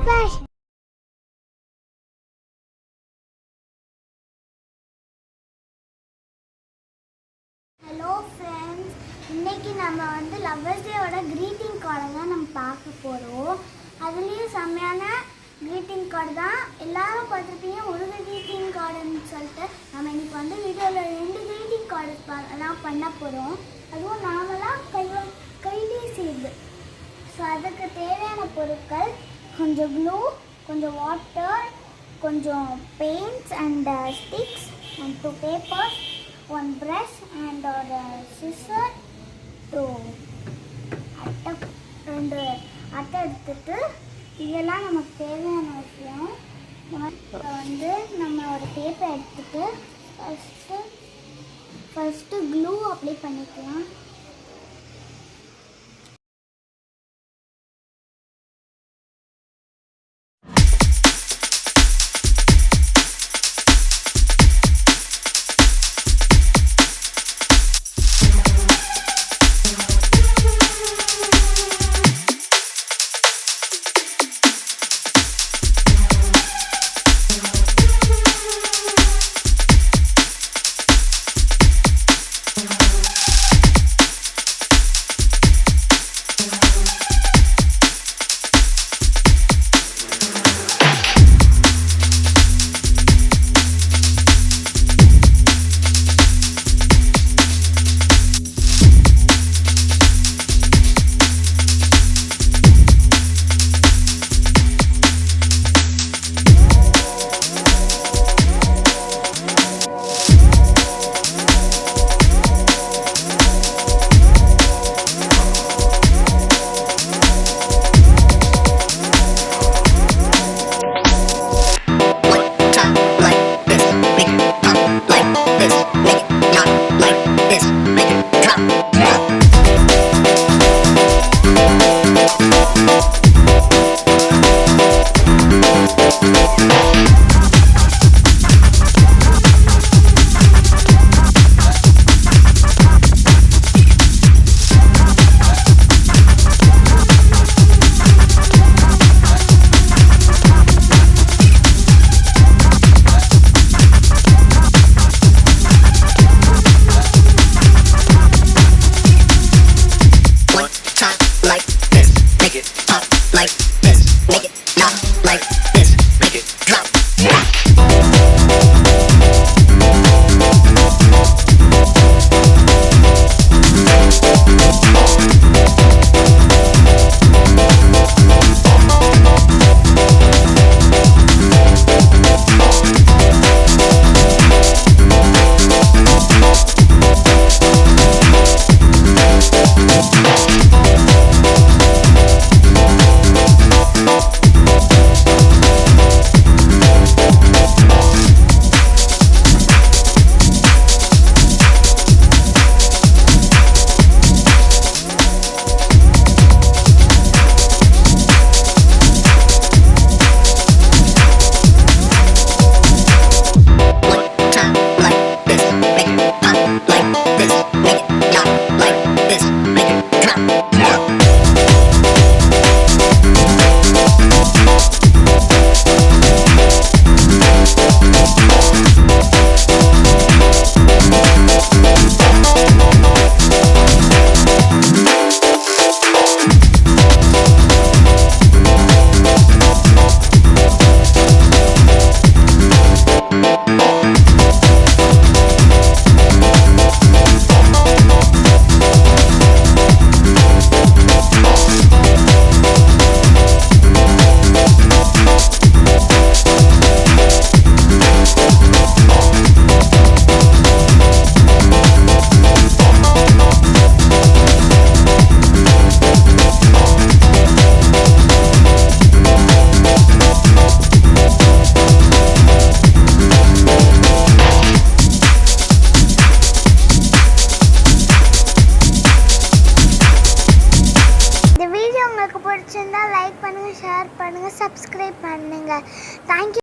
fashion. Hello friends, இன்னைக்கு நம்ம வந்து லவ்வர்ஸ் டேவோட greeting card தான் நம்ம பார்க்க போறோம். அதுலயும் செமையான greeting card தான் எல்லாரும் பார்த்திருப்பீங்க. ஒரு greeting cardன்னு சொல்லிட்டு நம்ம இன்னைக்கு வந்து வீடியோல ரெண்டு greeting card எல்லாம் பண்ண போறோம். அதுவும் நாமளா கையிலே செய்து. ஸோ அதுக்கு தேவையான பொருட்கள் கொஞ்சம் க்ளூ, கொஞ்சம் வாட்டர், கொஞ்சம் paints and sticks and 2 papers, 1 brush and ஒரு scissor, 2 ரெண்டு அட்டை எடுத்துட்டு இதெல்லாம் நமக்கு தேவையான விஷயம். வந்து நம்ம ஒரு பேப்பர் எடுத்துட்டு ஃபஸ்ட்டு க்ளூ அப்ளை பண்ணிக்கலாம்.